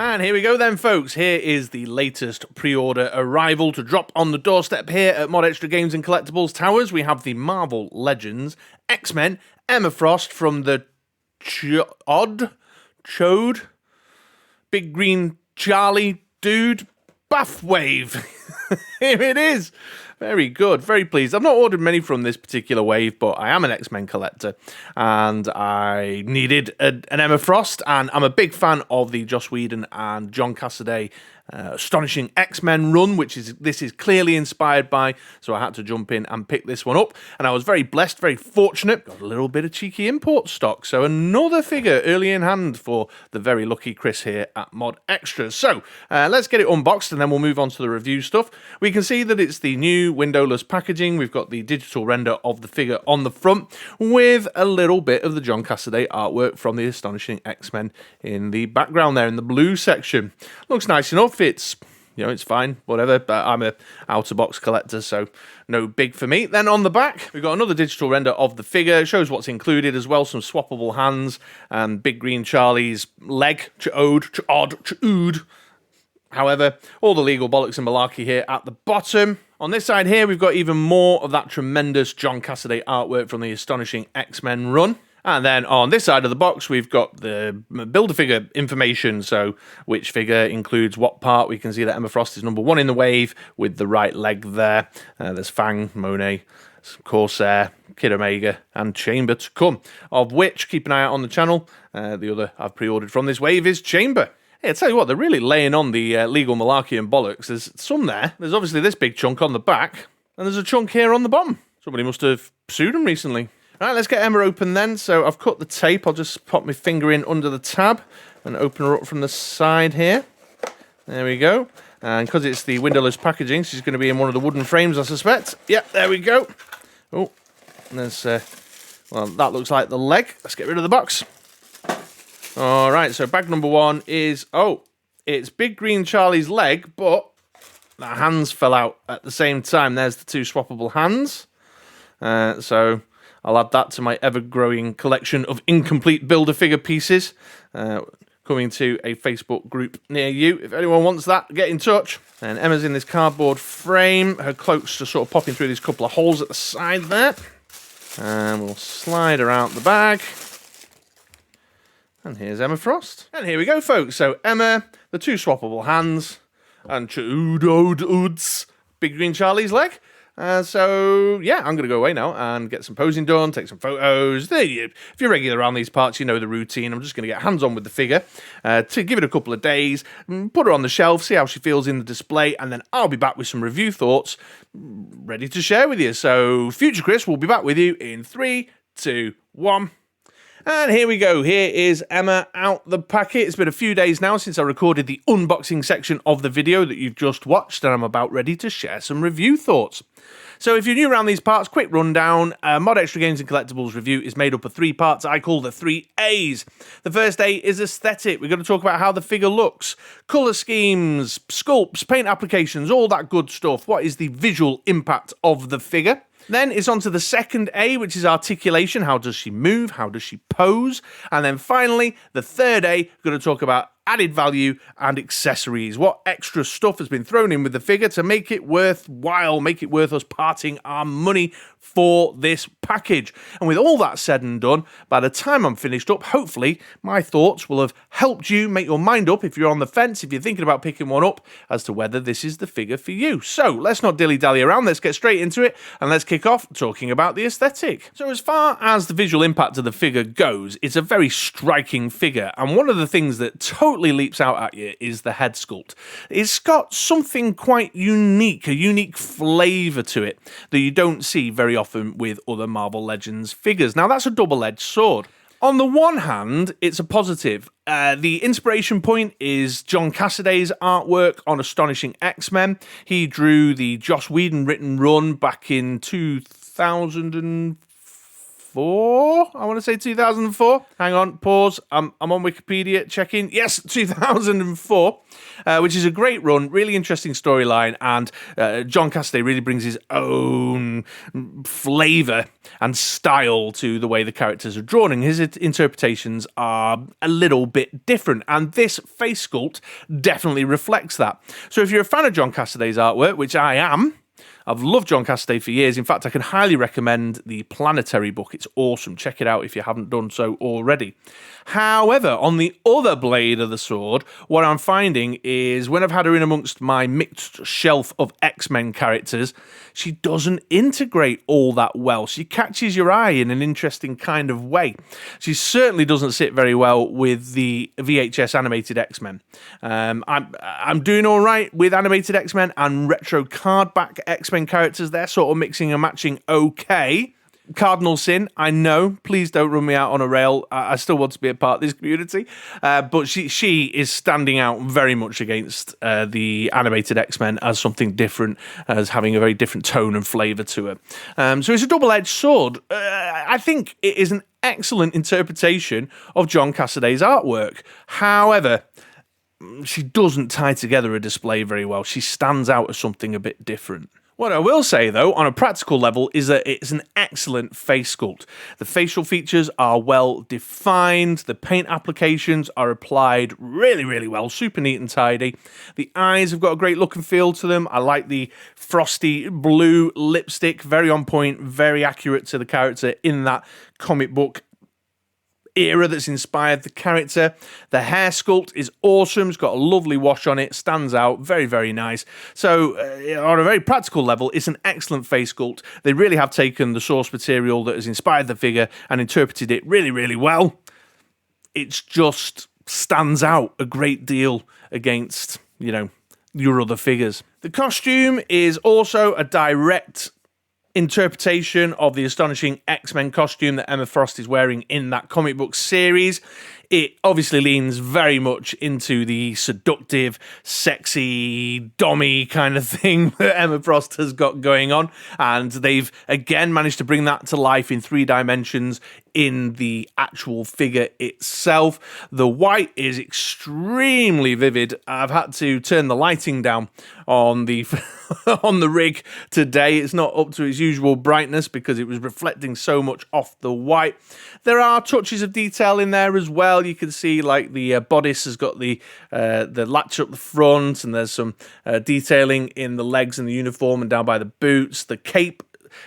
And here we go then, folks. Here is the latest pre-order arrival to drop on the doorstep here at Mod Extra Games and Collectibles Towers. We have the Marvel Legends X-Men Emma Frost from the Chode Big Green Charlie Dude Bath Wave. Here it is. Very good, very pleased. I've not ordered many from this particular wave, but I am an X-Men collector, and I needed an Emma Frost, and I'm a big fan of the Joss Whedon and John Cassaday Astonishing X-Men run, which this is clearly inspired by, so I had to jump in and pick this one up, and I was very blessed, very fortunate, got a little bit of cheeky import stock, so another figure early in hand for the very lucky Chris here at Mod Extras. So, let's get it unboxed, and then we'll move on to the review stuff. We can see that it's the new windowless packaging. We've got the digital render of the figure on the front, with a little bit of the John Cassaday artwork from the Astonishing X-Men in the background there in the blue section. Looks nice enough. It's, it's fine, whatever, but I'm a out-of-box collector, so no big for me. Then on the back, we've got another digital render of the figure. It shows what's included as well, some swappable hands, and Big Green Charlie's leg, Ch'od. However, all the legal bollocks and malarkey here at the bottom. On this side here, we've got even more of that tremendous John Cassaday artwork from the Astonishing X-Men run. And then on this side of the box, we've got the Build-A-Figure information, so which figure includes what part. We can see that Emma Frost is number 1 in the wave with the right leg there. There's Fang, Monet, Corsair, Kid Omega, and Chamber to come, of which, keep an eye out on the channel, the other I've pre-ordered from this wave is Chamber. Hey, I tell you what, they're really laying on the legal malarkey and bollocks. There's some there. There's obviously this big chunk on the back, and there's a chunk here on the bottom. Somebody must have sued them recently. All right, let's get Emma open then. So I've cut the tape. I'll just pop my finger in under the tab and open her up from the side here. There we go. And because it's the windowless packaging, she's going to be in one of the wooden frames, I suspect. Yep, there we go. Oh, and there's, well, that looks like the leg. Let's get rid of the box. All right, so bag number 1 is, it's Big Green Charlie's leg, but the hands fell out at the same time. There's the 2 swappable hands. So I'll add that to my ever-growing collection of incomplete Build-A-Figure pieces, coming to a Facebook group near you. If anyone wants that, get in touch. And Emma's in this cardboard frame. Her cloak's just sort of popping through these couple of holes at the side there. And we'll slide her out the bag. And here's Emma Frost. And here we go, folks. So Emma, the 2 swappable hands, and Big Green Charlie's leg. So, yeah, I'm going to go away now and get some posing done, take some photos. If you're regular around these parts, you know the routine. I'm just going to get hands-on with the figure to give it a couple of days, put her on the shelf, see how she feels in the display, and then I'll be back with some review thoughts ready to share with you. So, Future Chris will be back with you in 3, 2, 1... And here we go. Here is Emma out the packet. It's been a few days now since I recorded the unboxing section of the video that you've just watched, and I'm about ready to share some review thoughts. So if you're new around these parts, quick rundown. Mod Extra Games and Collectibles review is made up of 3 parts I call the 3 A's. The first A is aesthetic. We're going to talk about how the figure looks, colour schemes, sculpts, paint applications, all that good stuff. What is the visual impact of the figure? Then it's on to the second A, which is articulation. How does she move? How does she pose? And then finally, the third A, we're going to talk about added value and accessories. What extra stuff has been thrown in with the figure to make it worthwhile, make it worth us parting our money for this package. And with all that said and done, by the time I'm finished up, hopefully my thoughts will have helped you make your mind up if you're on the fence, if you're thinking about picking one up, as to whether this is the figure for you. So let's not dilly-dally around, let's get straight into it, and let's kick off talking about the aesthetic. So as far as the visual impact of the figure goes, it's a very striking figure, and one of the things that totally leaps out at you is the head sculpt. It's got something quite unique, a unique flavour to it that you don't see very often with other Marvel Legends figures. Now that's a double-edged sword. On the one hand, it's a positive. The inspiration point is John Cassaday's artwork on Astonishing X-Men. He drew the Joss Whedon written run back in 2004. 2004. I want to say 2004. Hang on, pause. I'm on Wikipedia checking. Yes, 2004, which is a great run, really interesting storyline, and John Cassaday really brings his own flavour and style to the way the characters are drawn, and his interpretations are a little bit different, and this face sculpt definitely reflects that. So if you're a fan of John Cassaday's artwork, which I am, I've loved John Cassaday for years. In fact, I can highly recommend the Planetary book. It's awesome. Check it out if you haven't done so already. However, on the other blade of the sword, what I'm finding is when I've had her in amongst my mixed shelf of X-Men characters, she doesn't integrate all that well. She catches your eye in an interesting kind of way. She certainly doesn't sit very well with the VHS animated X-Men. I'm doing all right with animated X-Men and retro cardback X-Men characters. They're sort of mixing and matching okay. Cardinal sin, I know. Please don't run me out on a rail. I still want to be a part of this community. But she is standing out very much against the animated X-Men as something different, as having a very different tone and flavour to her. So it's a double-edged sword. I think it is an excellent interpretation of John Cassaday's artwork. However, she doesn't tie together a display very well. She stands out as something a bit different. What I will say, though, on a practical level, is that it's an excellent face sculpt. The facial features are well defined. The paint applications are applied really, really well. Super neat and tidy. The eyes have got a great look and feel to them. I like the frosty blue lipstick. Very on point, very accurate to the character in that comic book era that's inspired the character. The hair sculpt is awesome. It's got a lovely wash on it, stands out, very, very nice. So on a very practical level, it's an excellent face sculpt. They really have taken the source material that has inspired the figure and interpreted it really, really well. It just stands out a great deal against, your other figures. The costume is also a direct interpretation of the Astonishing X-Men costume that Emma Frost is wearing in that comic book series. It obviously leans very much into the seductive, sexy, dommy kind of thing that Emma Frost has got going on, and they've again managed to bring that to life in 3 dimensions in the actual figure itself. The white is extremely vivid. I've had to turn the lighting down on the on the rig today. It's not up to its usual brightness because it was reflecting so much off the white. There are touches of detail in there as well. You can see like the bodice has got the latch up the front, and there's some detailing in the legs and the uniform and down by the boots. The cape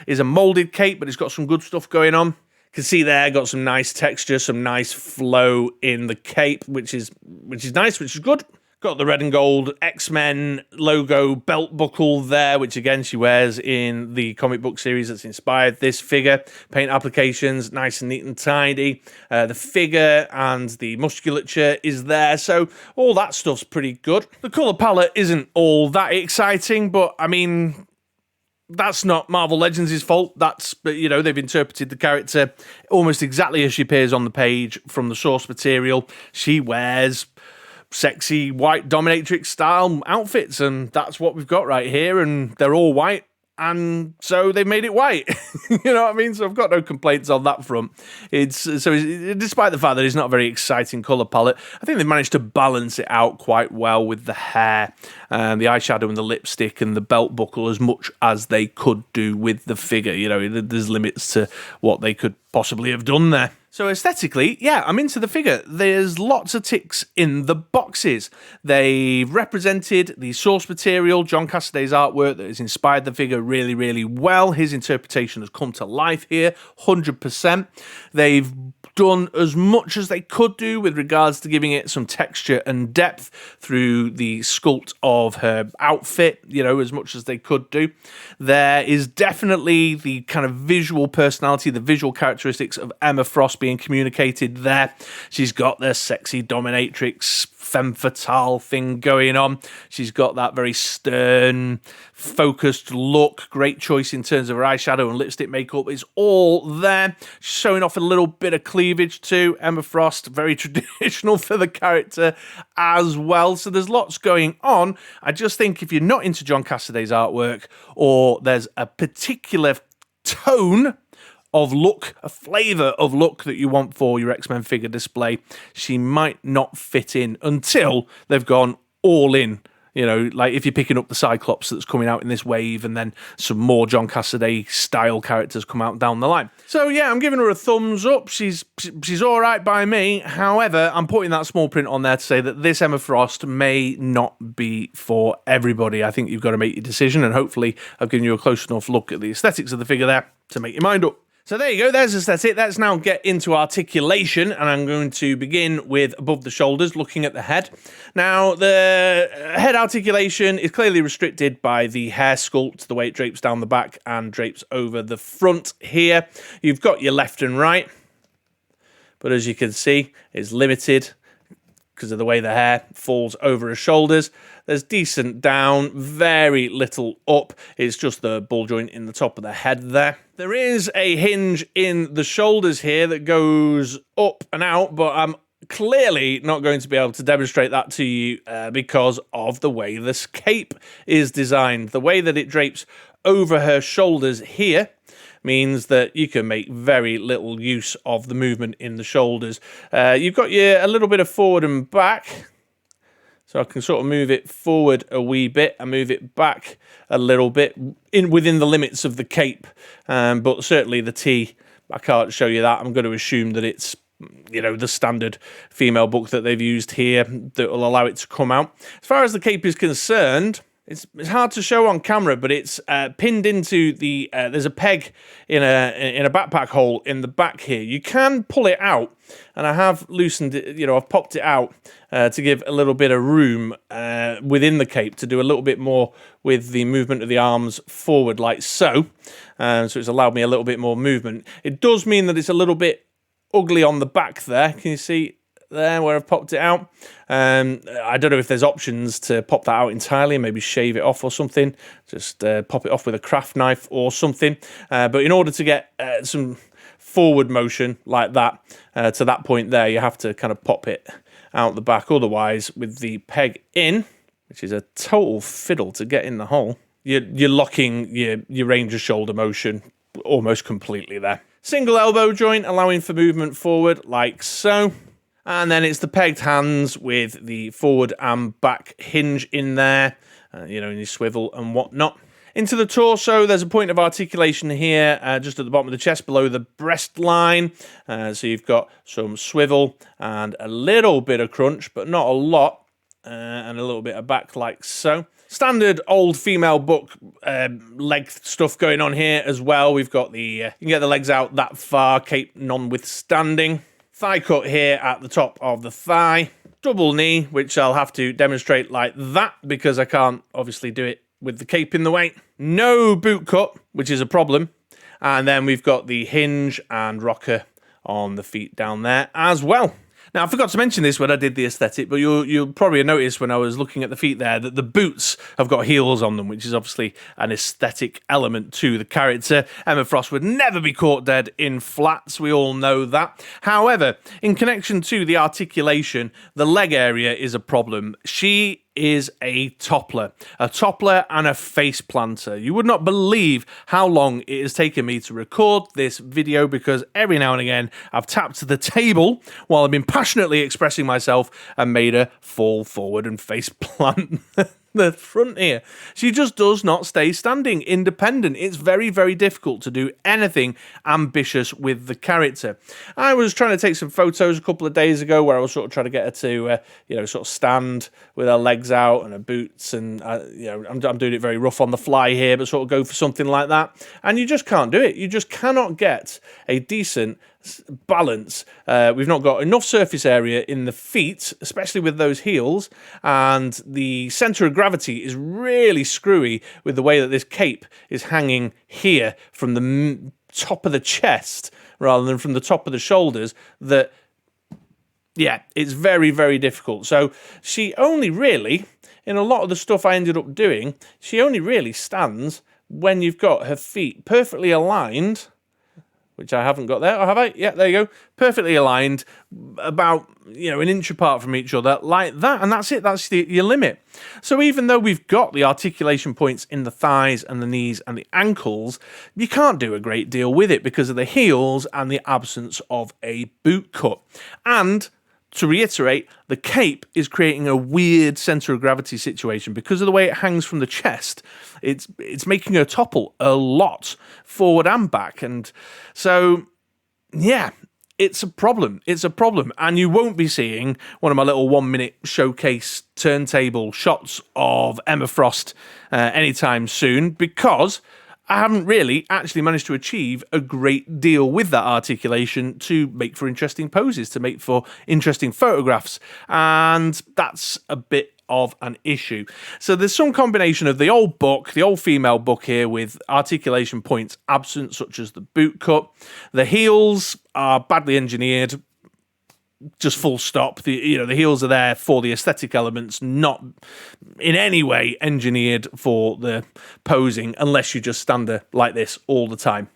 is a molded cape, but it's got some good stuff going on. Can see there, got some nice texture, some nice flow in the cape, which is nice, which is good. Got the red and gold X-Men logo belt buckle there, which again she wears in the comic book series that's inspired this figure. Paint applications, nice and neat and tidy. The figure and the musculature is there, so all that stuff's pretty good. The colour palette isn't all that exciting, but I mean, that's not Marvel Legends' fault. That's, they've interpreted the character almost exactly as she appears on the page from the source material. She wears sexy white dominatrix style outfits, and that's what we've got right here, and they're all white, and so they made it white. You know what I mean? So I've got no complaints on that front. Despite the fact that it's not a very exciting colour palette, I think they've managed to balance it out quite well with the hair, the eyeshadow and the lipstick and the belt buckle as much as they could do with the figure. There's limits to what they could possibly have done there. So aesthetically, yeah, I'm into the figure. There's lots of ticks in the boxes. They've represented the source material, John Cassaday's artwork that has inspired the figure really, really well. His interpretation has come to life here, 100%. They've done as much as they could do with regards to giving it some texture and depth through the sculpt of her outfit, as much as they could do. There is definitely the kind of visual personality, the visual characteristics of Emma Frost being communicated there. She's got the sexy dominatrix femme fatale thing going on. She's got that very stern, focused look. Great choice in terms of her eyeshadow and lipstick makeup. It's all there. She's showing off a little bit of cleavage too. Emma Frost, very traditional for the character as well. So there's lots going on. I just think if you're not into John Cassaday's artwork, or there's a particular tone of look, a flavour of look that you want for your X-Men figure display, she might not fit in until they've gone all in. You know, like if you're picking up the Cyclops that's coming out in this wave and then some more John Cassaday style characters come out down the line. So yeah, I'm giving her a thumbs up. She's all right by me. However, I'm putting that small print on there to say that this Emma Frost may not be for everybody. I think you've got to make your decision, and hopefully I've given you a close enough look at the aesthetics of the figure there to make your mind up. So there you go, there's aesthetic. Let's now get into articulation, and I'm going to begin with above the shoulders, looking at the head. Now, the head articulation is clearly restricted by the hair sculpt, the way it drapes down the back and drapes over the front here. You've got your left and right, but as you can see, it's limited because of the way the hair falls over her shoulders. There's decent down, very little up. It's just the ball joint in the top of the head there. There is a hinge in the shoulders here that goes up and out, but I'm clearly not going to be able to demonstrate that to you because of the way this cape is designed. The way that it drapes over her shoulders here means that you can make very little use of the movement in the shoulders. You've got a little bit of forward and back, so I can sort of move it forward a wee bit and move it back a little bit within the limits of the cape. But certainly the T, I can't show you that. I'm going to assume that it's, you know, the standard female book that they've used here that will allow it to come out. As far as the cape is concerned, it's hard to show on camera, but it's pinned into the. There's a peg in a backpack hole in the back here. You can pull it out, and I have loosened it. You know, I've popped it out to give a little bit of room within the cape to do a little bit more with the movement of the arms forward, like so. So it's allowed me a little bit more movement. It does mean that it's a little bit ugly on the back there. Can you see there where I've popped it out? I don't know if there's options to pop that out entirely and maybe shave it off or something. Just pop it off with a craft knife or something. But in order to get some forward motion like that to that point there, you have to kind of pop it out the back. Otherwise, with the peg in, which is a total fiddle to get in the hole, you're locking your range of shoulder motion almost completely there. Single elbow joint allowing for movement forward like so. And then it's the pegged hands with the forward and back hinge in there, you know, in your swivel and whatnot. Into the torso, there's a point of articulation here, just at the bottom of the chest, below the breast line. So you've got some swivel and a little bit of crunch, but not a lot, and a little bit of back like so. Standard old female book leg stuff going on here as well. We've got the, you can get the legs out that far, cape notwithstanding. Thigh cut here at the top of the thigh. Double knee, which I'll have to demonstrate like that because I can't obviously do it with the cape in the way. No boot cut, which is a problem. And then we've got the hinge and rocker on the feet down there as well. Now, I forgot to mention this when I did the aesthetic, but you'll probably notice when I was looking at the feet there that the boots have got heels on them, which is obviously an aesthetic element to the character. Emma Frost would never be caught dead in flats, we all know that. However, in connection to the articulation, the leg area is a problem. She is a toppler and a face planter. You would not believe how long it has taken me to record this video because every now and again I've tapped the table while I've been passionately expressing myself and made her fall forward and face plant the front here. She just does not stay standing independent. It's very, very difficult to do anything ambitious with the character. I was trying to take some photos a couple of days ago where I was sort of trying to get her to, you know, sort of stand with her legs out and her boots, and you know, I'm doing it very rough on the fly here, but sort of go for something like that. And you just can't do it. You just cannot get a decent balance. We've not got enough surface area in the feet, especially with those heels, and the center of gravity is really screwy with the way that this cape is hanging here from the top of the chest rather than from the top of the shoulders. That, yeah, it's very, very difficult. So she only really, in a lot of the stuff I ended up doing, she only really stands when you've got her feet perfectly aligned which I haven't got there. Or have I? Yeah, there you go. Perfectly aligned, about, an inch apart from each other, like that. And that's it. That's your limit. So even though we've got the articulation points in the thighs and the knees and the ankles, you can't do a great deal with it because of the heels and the absence of a boot cut. And to reiterate, the cape is creating a weird centre of gravity situation because of the way it hangs from the chest. It's making her topple a lot forward and back. And so, yeah, it's a problem. It's a problem. And you won't be seeing one of my little 1-minute showcase turntable shots of Emma Frost anytime soon, because I haven't really actually managed to achieve a great deal with that articulation to make for interesting poses, to make for interesting photographs. And that's a bit of an issue. So there's some combination of the old book, the old female book here, with articulation points absent, such as the boot cut. The heels are badly engineered, just full stop. The heels are there for the aesthetic elements, not in any way engineered for the posing, unless you just stand there like this all the time,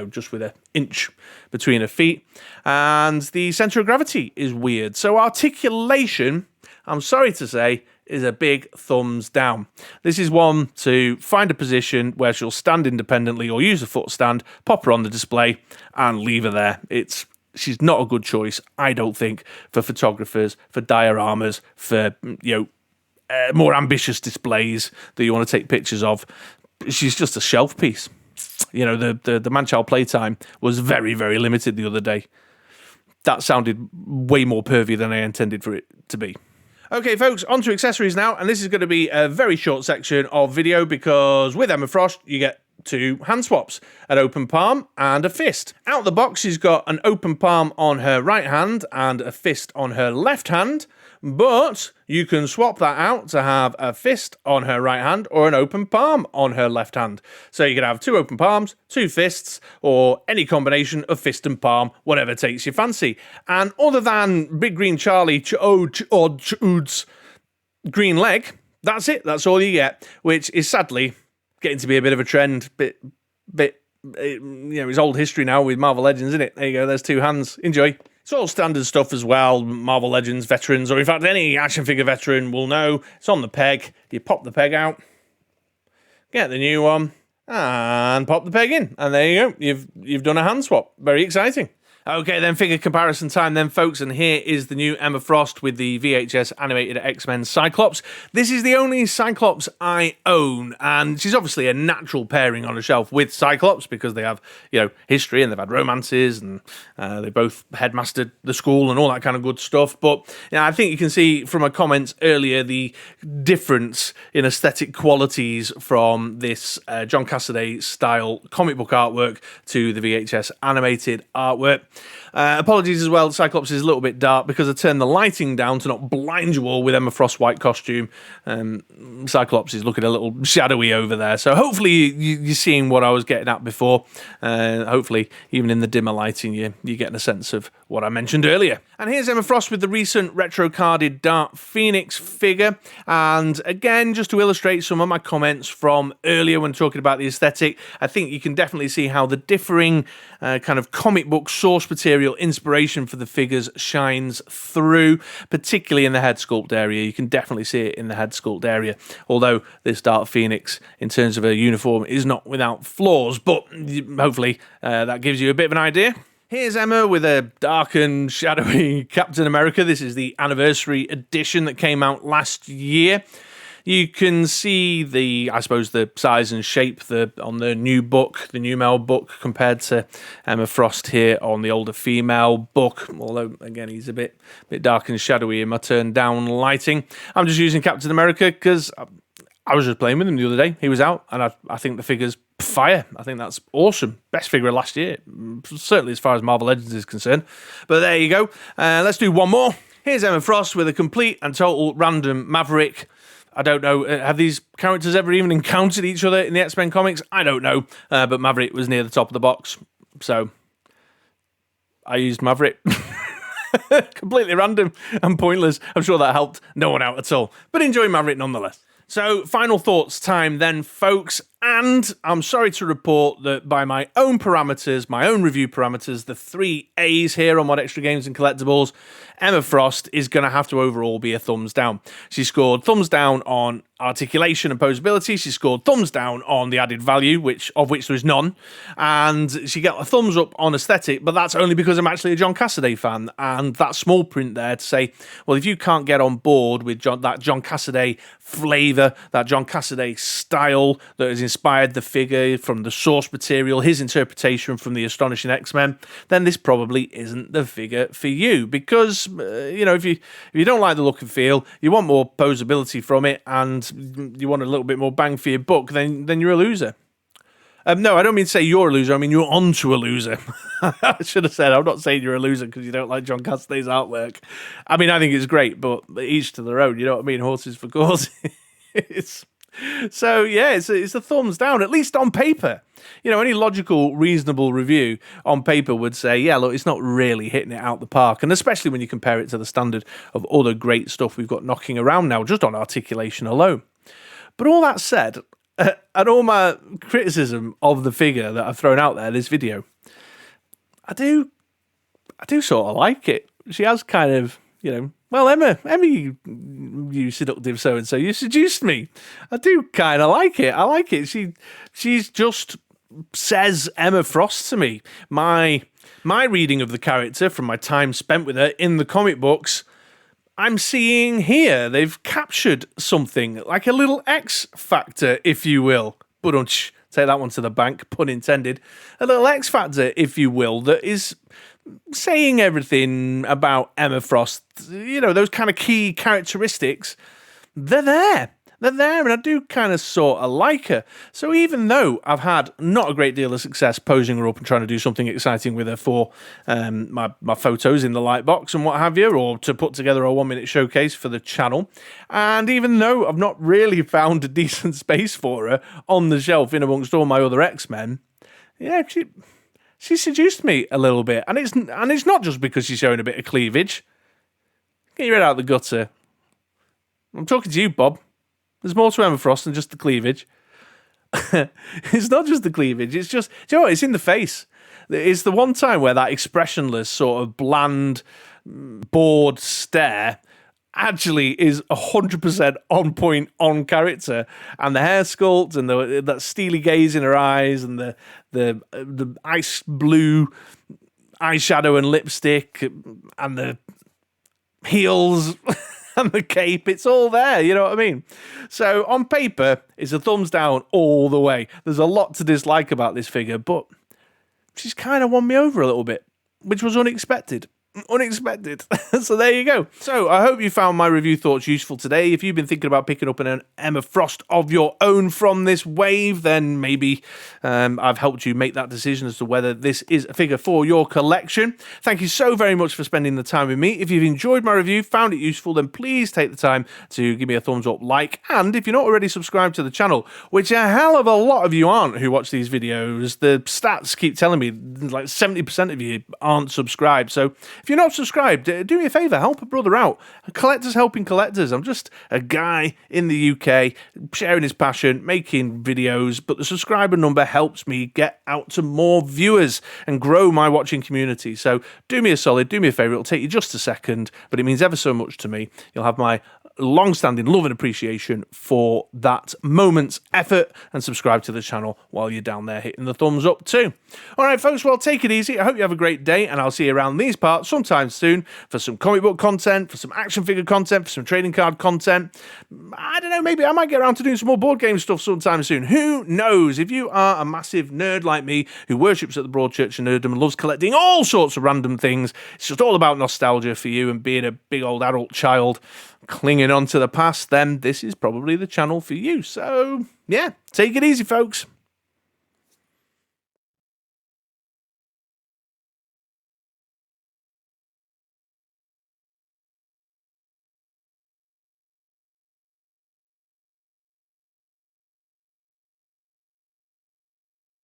just with an inch between her feet. And the centre of gravity is weird. So articulation, I'm sorry to say, is a big thumbs down. This is one to find a position where she'll stand independently or use a foot stand, pop her on the display and leave her there. She's not a good choice, I don't think, for photographers, for dioramas, for more ambitious displays that you want to take pictures of. She's just a shelf piece. The man-child playtime was very, very limited the other day. That sounded way more pervy than I intended for it to be. Okay, folks, on to accessories now, and this is going to be a very short section of video because with Emma Frost, you get 2 hand swaps, an open palm and a fist. Out the box, she's got an open palm on her right hand and a fist on her left hand, but you can swap that out to have a fist on her right hand or an open palm on her left hand. So you can have 2 open palms, 2 fists, or any combination of fist and palm, whatever takes your fancy. And other than Big Green Charlie Odd's green leg, that's it. That's all you get, which is sadly getting to be a bit of a trend. It's old history now with Marvel Legends, isn't it? There you go. There's 2 hands. Enjoy. It's all standard stuff as well. Marvel Legends veterans, or in fact any action figure veteran will know. It's on the peg. You pop the peg out, get the new one, and pop the peg in, and there you go. You've done a hand swap. Very exciting. Okay, then figure comparison time then, folks, and here is the new Emma Frost with the VHS animated X-Men Cyclops. This is the only Cyclops I own, and she's obviously a natural pairing on a shelf with Cyclops because they have, history and they've had romances and they both headmastered the school and all that kind of good stuff. But I think you can see from my comments earlier the difference in aesthetic qualities from this John Cassaday style comic book artwork to the VHS animated artwork. Apologies as well, Cyclops is a little bit dark because I turned the lighting down to not blind you all with Emma Frost's white costume. Cyclops is looking a little shadowy over there, so hopefully you're seeing what I was getting at before. Hopefully, even in the dimmer lighting, you're getting a sense of what I mentioned earlier. And here's Emma Frost with the recent retro-carded Dark Phoenix figure, and again, just to illustrate some of my comments from earlier when talking about the aesthetic, I think you can definitely see how the differing kind of comic book source material inspiration for the figures shines through, particularly in the head sculpt area. You can definitely see it in the head sculpt area, although this Dark Phoenix, in terms of a uniform, is not without flaws, but hopefully that gives you a bit of an idea. Here's Emma with a dark and shadowy Captain America. This is the anniversary edition that came out last year. You can see the size and shape on the new book, the new male book, compared to Emma Frost here on the older female book. Although, again, he's a bit dark and shadowy in my turned down lighting. I'm just using Captain America because I was just playing with him the other day. He was out, and I think the figure's fire. I think that's awesome. Best figure of last year, certainly as far as Marvel Legends is concerned. But there you go. Let's do one more. Here's Emma Frost with a complete and total random Maverick. I don't know, have these characters ever even encountered each other in the X-Men comics? I don't know, but Maverick was near the top of the box, so I used Maverick. Completely random and pointless. I'm sure that helped no one out at all, but enjoy Maverick nonetheless. So, final thoughts time then, folks. And I'm sorry to report that by my own parameters, my own review parameters, the 3 A's here on Mod Extra Games and Collectibles, Emma Frost is going to have to overall be a thumbs down. She scored thumbs down on articulation and posability. She scored thumbs down on the added value, of which there is none. And she got a thumbs up on aesthetic, but that's only because I'm actually a John Cassaday fan. And that small print there to say, well, if you can't get on board with that John Cassaday flavour, that John Cassaday style that has inspired the figure from the source material, his interpretation from the Astonishing X-Men, then this probably isn't the figure for you. Because, if you don't like the look and feel, you want more posability from it, and you want a little bit more bang for your buck, then you're a loser. No, I don't mean to say you're a loser. I mean you're onto a loser. I should have said, I'm not saying you're a loser because you don't like John Cassaday's artwork. I mean, I think it's great, but each to their own. You know what I mean? Horses for courses. So, yeah, it's a thumbs down, at least on paper. Any logical, reasonable review on paper would say, yeah, look, it's not really hitting it out the park. And especially when you compare it to the standard of other great stuff we've got knocking around now, just on articulation alone. But all that said, and all my criticism of the figure that I've thrown out there, this video, I do sort of like it. She has kind of, well, Emma, you seductive so-and-so, you seduced me. I do kind of like it. I like it. She's just says Emma Frost to me. My reading of the character from my time spent with her in the comic books, I'm seeing here they've captured something like a little X factor, if you will. But take that one to the bank, pun intended. A little X factor, if you will, that is saying everything about Emma Frost. Those kind of key characteristics, they're there. They're there, and I do kind of sort of like her. So even though I've had not a great deal of success posing her up and trying to do something exciting with her for my photos in the Lightbox and what have you, or to put together a 1-minute showcase for the channel, and even though I've not really found a decent space for her on the shelf in amongst all my other X-Men, yeah, she seduced me a little bit. And it's not just because she's showing a bit of cleavage. Get your head out of the gutter. I'm talking to you, Bob. There's more to Emma Frost than just the cleavage. It's not just the cleavage. It's just, do you know what? It's in the face. It's the one time where that expressionless, sort of bland, bored stare actually is 100% on point, on character. And the hair sculpt and that steely gaze in her eyes and the ice blue eyeshadow and lipstick and the heels and the cape, it's all there, you know what I mean? So on paper, it's a thumbs down all the way. There's a lot to dislike about this figure, but she's kind of won me over a little bit, which was unexpected. So there you go. So I hope you found my review thoughts useful today. If you've been thinking about picking up an Emma Frost of your own from this wave, then maybe I've helped you make that decision as to whether this is a figure for your collection. Thank you so very much for spending the time with me. If you've enjoyed my review, found it useful, then please take the time to give me a thumbs up, like, and if you're not already subscribed to the channel, which a hell of a lot of you aren't who watch these videos, the stats keep telling me like 70% of you aren't subscribed. So if you're not subscribed, do me a favour, help a brother out. Collectors helping collectors. I'm just a guy in the UK sharing his passion, making videos, but the subscriber number helps me get out to more viewers and grow my watching community. So do me a solid, do me a favour. It'll take you just a second, but it means ever so much to me. You'll have my long-standing love and appreciation for that moment's effort, and subscribe to the channel while you're down there hitting the thumbs up too. All right, folks, well, take it easy. I hope you have a great day, and I'll see you around these parts sometime soon for some comic book content, for some action figure content, for some trading card content. I don't know, maybe I might get around to doing some more board game stuff sometime soon. Who knows? If you are a massive nerd like me who worships at the Broad Church of Nerddom and loves collecting all sorts of random things, it's just all about nostalgia for you and being a big old adult child clinging on to the past, then this is probably the channel for you. So, yeah, take it easy, folks.